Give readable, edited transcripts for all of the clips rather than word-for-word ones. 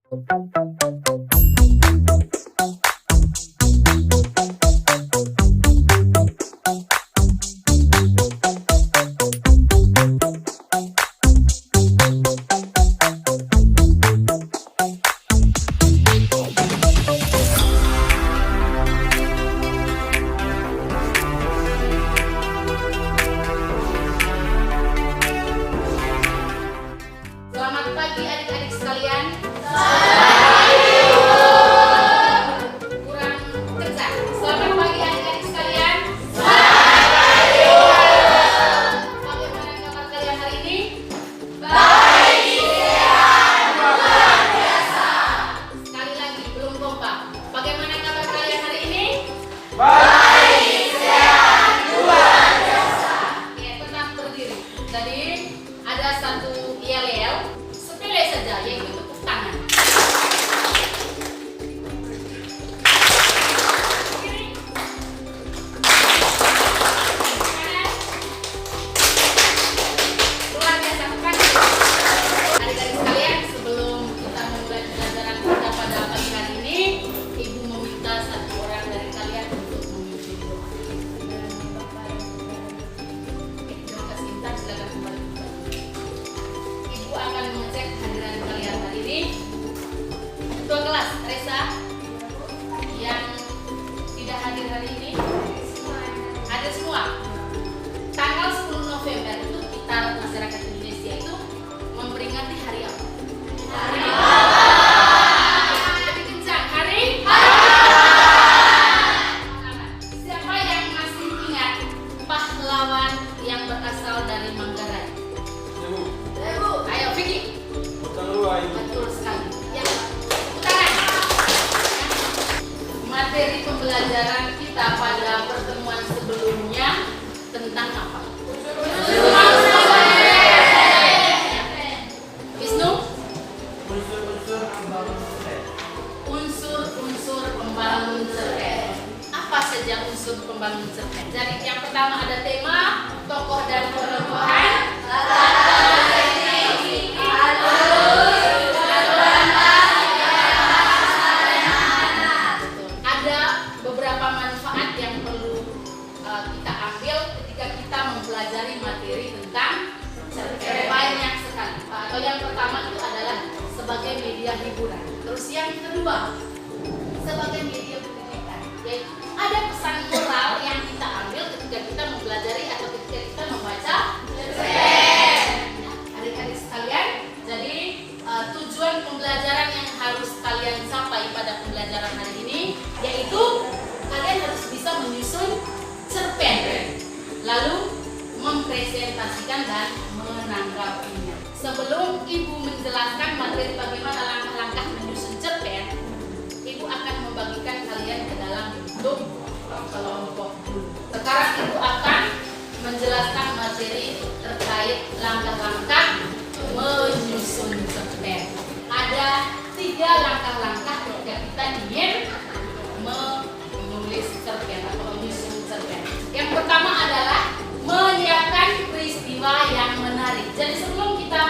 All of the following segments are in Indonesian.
Selamat pagi adik-adik sekalian. Kurang kencang. Selamat pagi adik-adik sekalian. Bagaimana kabar kalian hari ini? Baik, sehat, luar biasa. Sekali lagi, belum kompak. Bagaimana kabar kalian hari ini? Baik, sehat, luar biasa. Oke, tenang berdiri. Tadi ada satu yel-yel sepele saja, yaitu tepuk tangan. Kiri. Kanan. Luar biasa, bukan? Adik-adik sekalian, sebelum kita memulai pelajaran kita pada pagi hari ini, Ibu meminta satu orang dari kalian untuk memimpin doa. Terima kasih, Intan, silakan kembali. Ibu akan mengecek kehadiran kalian hari ini. Ketua kelas, Reza, yang tidak hadir hari ini, hadir semua. Tanggal 10 November itu kita masyarakat Indonesia itu memperingati hari apa? Hari apa? Lebih kencang, hari? Siapa yang masih ingat pahlawan yang berasal dari Manggarai? Ayo, Vicky. Betul sekali. Ya, putaran. Materi pembelajaran kita pada pertemuan sebelumnya tentang apa? Wisnu? Unsur-unsur pembangun cerpen. Apa saja unsur pembangun cerpen? Jadi yang pertama ada tema, tokoh dan pentokohan, ada beberapa manfaat yang perlu kita ambil ketika kita mempelajari materi tentang cerpen. Banyak sekali. Atau yang pertama itu adalah sebagai media hiburan. Terus yang kedua sebagai media pendidikan. Yaitu ada pesan moral yang kita ambil ketika kita mempelajari atau ketika kita membaca cerpen. Adik-adik sekalian, jadi tujuan pembelajaran yang harus kalian capai pada pembelajaran hari ini yaitu kalian harus bisa menyusun cerpen, lalu mempresentasikan dan menanggapinya. Sebelum Ibu menjelaskan materi bagaimana langkah-langkah menyusun cerpen, Ibu akan membagikan kalian ke dalam bentuk kelompok dulu. Sekarang Ibu akan menjelaskan materi terkait langkah-langkah menyusun cerpen. Ada 3 langkah-langkah ketika kita ingin menulis cerpen atau menyusun cerpen. Yang pertama adalah menyiapkan peristiwa yang menarik. Jadi sebelum kita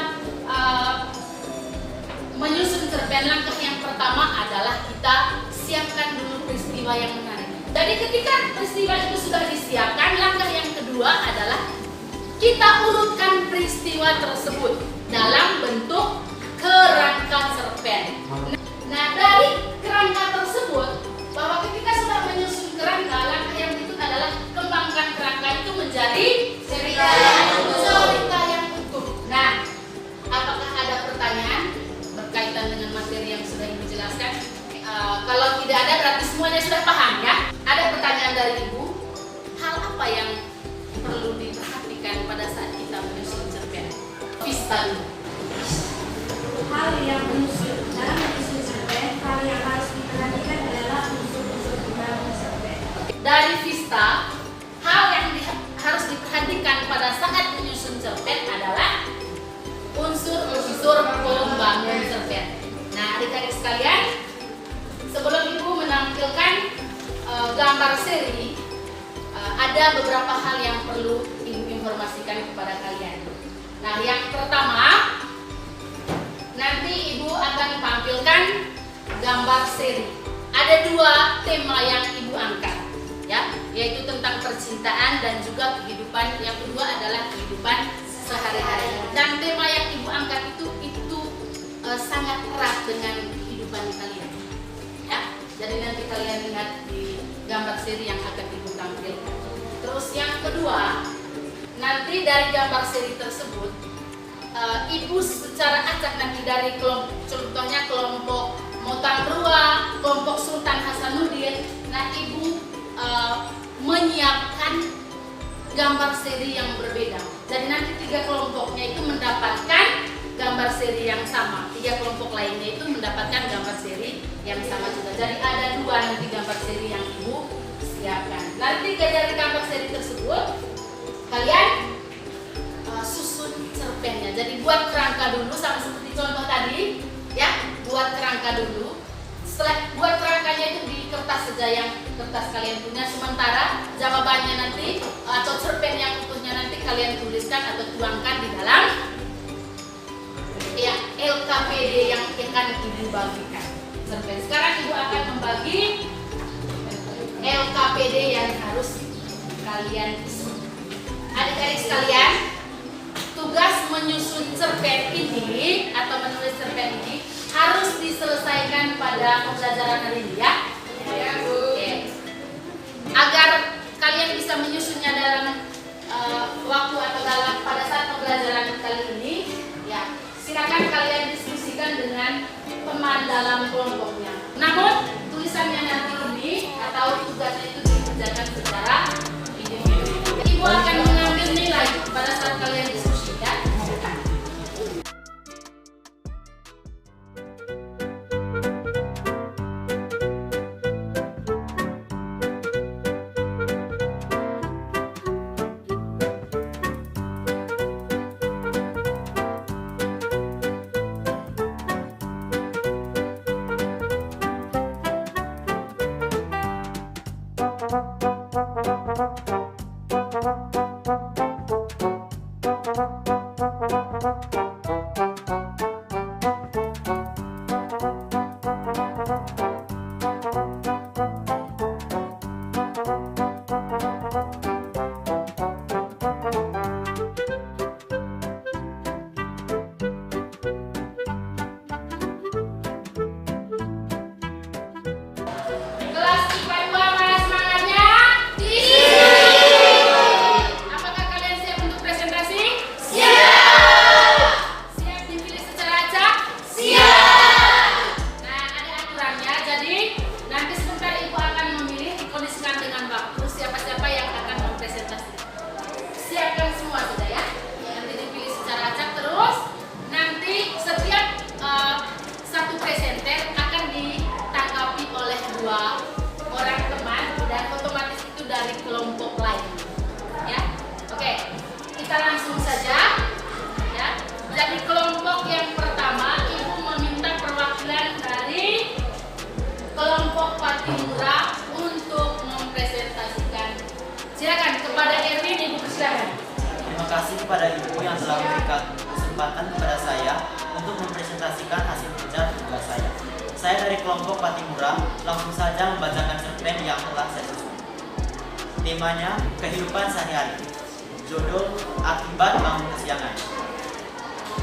menyusun cerpen, langkah yang pertama adalah kita siapkan dulu peristiwa yang menarik. Jadi ketika peristiwa itu sudah disiapkan, langkah yang kedua adalah kita urutkan peristiwa tersebut dalam bentuk kerangka cerpen. Nah, dari kerangka tersebut, bahwa ketika sudah menyusun kerangka, langkah yang berikut adalah kembangkan kerangka itu menjadi cerita yang utuh. Nah, apakah ada pertanyaan berkaitan dengan materi yang sudah Ibu jelaskan? Kalau tidak ada, berarti semuanya sudah paham ya. Ada pertanyaan dari Ibu? Hal apa yang perlu diperhatikan pada saat kita menyusun cerpen? Vista dulu. Hal yang dalam menyusun cerpen, hal yang harus diperhatikan adalah unsur-unsur pembangun cerpen. Dari Vista, hal yang harus diperhatikan pada saat menyusun cerpen adalah unsur-unsur pembangun cerpen. Nah, adik-adik sekalian, sebelum Ibu menampilkan gambar seri, ada beberapa hal yang perlu Ibu informasikan kepada kalian. Nah, yang pertama, nanti Ibu akan tampilkan gambar seri. Ada 2 tema yang Ibu angkat, ya, yaitu tentang percintaan dan juga kehidupan. Yang kedua adalah kehidupan sehari-hari. Dan tema yang Ibu angkat itu sangat erat dengan kehidupan kalian, ya. Jadi nanti kalian lihat di gambar seri yang akan Ibu tampilkan. Terus yang kedua, nanti dari gambar seri tersebut, Ibu secara acak nanti dari contohnya kelompok Motan Rua, kelompok Sultan Hasanuddin. Nah, Ibu menyiapkan gambar seri yang berbeda. Jadi nanti 3 kelompoknya itu mendapatkan gambar seri yang sama. 3 kelompok lainnya itu mendapatkan gambar seri yang sama juga. Jadi ada 2 nanti gambar seri yang Ibu siapkan. Nanti dari gambar seri tersebut kalian susun cerpennya. Jadi buat kerangka dulu sama seperti contoh tadi, ya. Buat kerangka dulu. Setelah buat kerangkanya itu di kertas saja yang kertas kalian punya. Sementara jawabannya nanti atau cerpen yang utuhnya nanti kalian tuliskan atau tuangkan di dalam ya LKPD yang akan Ibu bagikan. Cerpen. Sekarang Ibu akan membagi LKPD yang harus kalian isi. Adik-adik sekalian, tugas menyusun cerpen ini atau menulis cerpen ini harus diselesaikan pada pembelajaran hari ini, ya. Ya, Bu. Oke. Agar kalian bisa menyusunnya dalam waktu atau pada saat pembelajaran kali ini, ya. Silakan kalian diskusikan dengan teman dalam kelompoknya. Namun tulisannya nanti ini atau tugasnya itu dikerjakan secara individu. Ibu akan mengambil nilai pada saat kalian diskusi, ya. Terima kasih kepada Ibu yang telah memberikan kesempatan kepada saya untuk mempresentasikan hasil kerja tugas saya. Saya dari kelompok Patimura langsung saja membacakan cerpen yang telah saya susun. Temanya kehidupan sehari-hari. Judul akibat bangun kesiangan.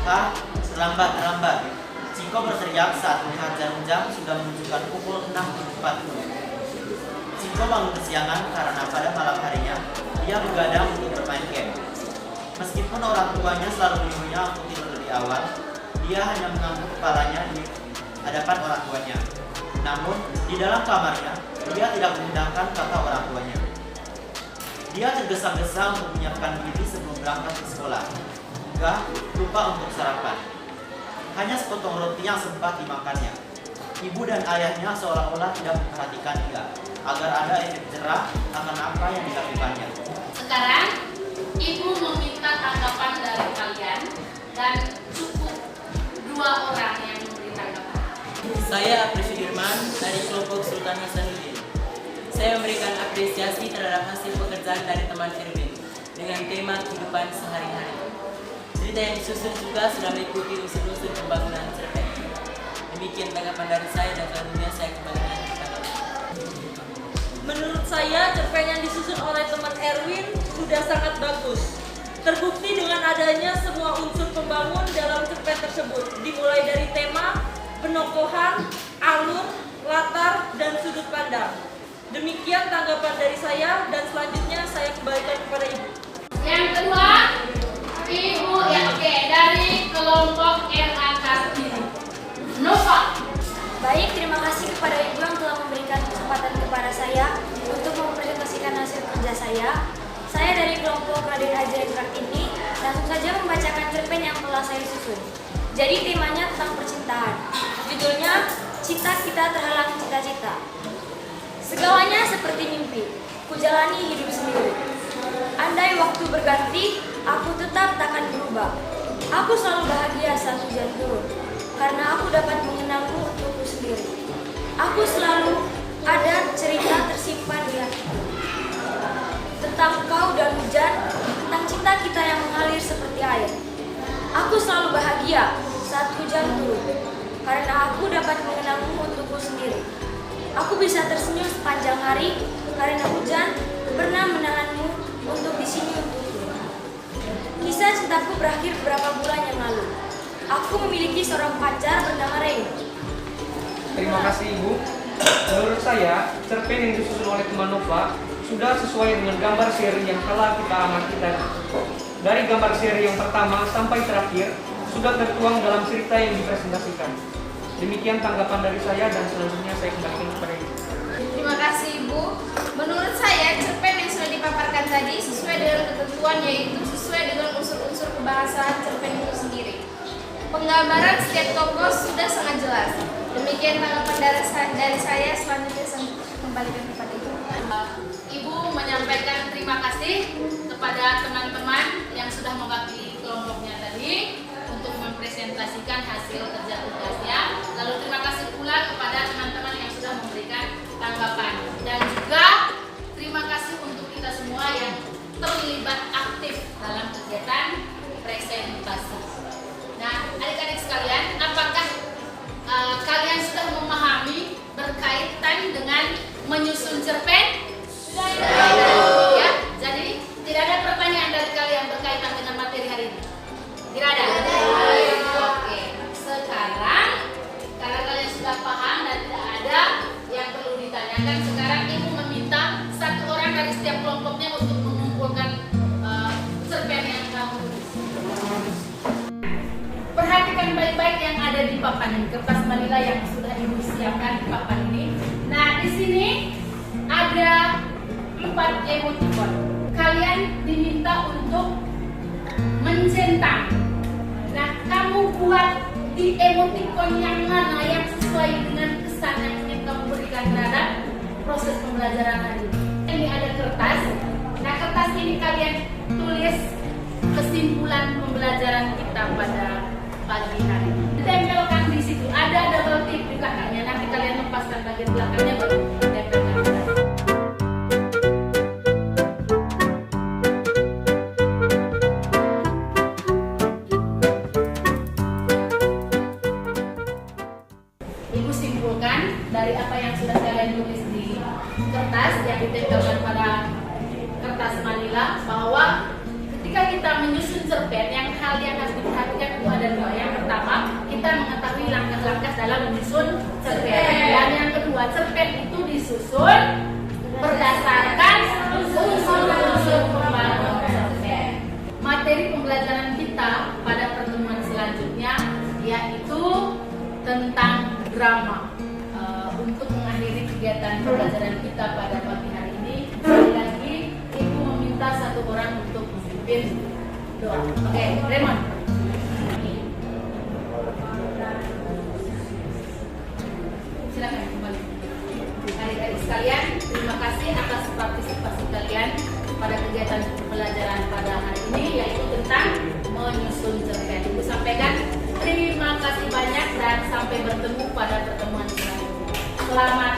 Terlambat. Ciko berteriak saat melihat jarum jam sudah menunjukkan pukul 6.40. Ciko bangun kesiangan karena pada malam harinya dia begadang untuk bermain game. Meskipun orang tuanya selalu menyuruhnya untuk tidur lebih awal, dia hanya mengangguk kepalanya di hadapan orang tuanya. Namun, di dalam kamarnya, dia tidak mengindahkan kata orang tuanya. Dia tergesa-gesa untuk menyiapkan diri sebelum berangkat ke sekolah, hingga lupa untuk sarapan. Hanya sepotong roti yang sempat dimakannya. Ibu dan ayahnya seolah-olah tidak memperhatikan dia, agar ada efek jerah akan apa yang dilakukannya. Sekarang, Ibu meminta tanggapan dari kalian dan cukup 2 orang yang memberi tanggapan. Saya Apri Sudirman dari kelompok Sultan Hasanuddin. Saya memberikan apresiasi terhadap hasil pekerjaan dari teman Erwin dengan tema kehidupan sehari-hari. Cerita yang disusun juga sudah mengikuti unsur-unsur pembangunan cerpen. Demikian tanggapan dari saya dan selanjutnya saya kembalikan kepada Ibu. Menurut saya, cerpen yang disusun oleh teman Erwin sudah sangat bagus. Terbukti dengan adanya semua unsur pembangun dalam cerpen tersebut, dimulai dari tema, penokohan, alur, latar, dan sudut pandang. Demikian tanggapan dari saya dan selanjutnya saya kembalikan kepada Ibu. Yang kedua, Ibu ya oke dari kelompok RAK Nova. Baik, terima kasih kepada Ibu yang telah memberikan kesempatan kepada saya untuk mempresentasikan hasil kerja saya. Saya dari kelompok Raden Ajaib ini langsung saja membacakan cerpen yang telah saya susun. Jadi temanya tentang percintaan. Judulnya, Cita Kita Terhalang Cita-Cita. Segalanya seperti mimpi, kujalani hidup sendiri. Andai waktu berganti, aku tetap takkan berubah. Aku selalu bahagia saat hujan turun, karena aku dapat mengenangmu untukku sendiri. Aku selalu ada cerita tersimpan di hatiku. Tentang kau dan hujan, tentang cinta kita yang mengalir seperti air. Aku selalu bahagia saat hujan turun, karena aku dapat mengenangmu untukku sendiri. Aku bisa tersenyum sepanjang hari, karena hujan pernah menahanmu untuk di sini untukku. Kisah cintaku berakhir beberapa bulan yang lalu. Aku memiliki seorang pacar bernama Ray. Terima kasih Ibu. Menurut saya, cerpen yang disusun oleh teman Nova sudah sesuai dengan gambar seri yang telah kita amati tadi. Dari gambar seri yang pertama sampai terakhir sudah tertuang dalam cerita yang dipresentasikan. Demikian tanggapan dari saya dan selanjutnya saya kembalikan kepada Ibu. Terima kasih Ibu. Menurut saya cerpen yang sudah dipaparkan tadi sesuai dengan ketentuan, yaitu sesuai dengan unsur-unsur kebahasaan cerpen itu sendiri. Penggambaran setiap tokoh sudah sangat jelas. Demikian tanggapan dari saya, selanjutnya saya kembalikan kepada Ibu. Ibu menyampaikan terima kasih kepada teman-teman yang sudah mewakili kelompoknya tadi untuk mempresentasikan hasil kerja tugasnya. Lalu terima kasih pula kepada teman-teman yang sudah memberikan tanggapan. Dan juga terima kasih untuk kita semua yang terlibat aktif dalam kegiatan presentasi. Nah, adik-adik sekalian, apakah kalian sudah memahami berkaitan dengan menyusun cerpen? Sudah ya. Jadi tidak ada pertanyaan dari kalian berkaitan dengan materi hari ini. Tidak ada. Oke. Sekarang karena kalian sudah paham dan tidak ada yang perlu ditanyakan, sekarang Ibu meminta satu orang dari setiap kelompoknya untuk mengumpulkan cerpen yang kamu tulis. Perhatikan baik-baik yang ada di papan ini, kertas manila yang sudah Ibu siapkan di papan ini. Nah, di sini ada 4 emoticon. Kalian diminta untuk mencentang. Nah, kamu buat di emoticon yang mana yang sesuai dengan kesan yang ingin kamu berikan terhadap proses pembelajaran hari ini. Ini ada kertas. Nah, kertas ini kalian tulis kesimpulan pembelajaran kita pada pagi hari ini. Ditempelkan di situ. Ada double tip di belakangnya. Nanti kalian lepaskan bagian belakangnya baru tempelkan. Ibu simpulkan dari apa yang sudah kalian tulis di kertas yang ditempelkan pada kertas manila bahwa ketika kita menyusun cerpen, yang hal yang harus diperhatikan itu ada 2. Yang pertama, kita mengetahui langkah-langkah dalam menyusun cerpen. Dan yang kedua, cerpen itu disusun berdasarkan unsur-unsur pembangun cerpen. Materi pembelajaran kita pada pertemuan selanjutnya yaitu tentang drama. Untuk mengakhiri kegiatan pembelajaran kita pada pagi hari ini, sekali lagi Ibu meminta satu orang untuk memimpin doa. Oke, Raymond. Silakan kembali. Adik-adik sekalian, terima kasih atas partisipasi kalian pada kegiatan pembelajaran pada hari ini, yaitu tentang menyusun cerpen. Ibu sampaikan terima kasih banyak dan sampai bertemu pada pertemuan selanjutnya. Selamat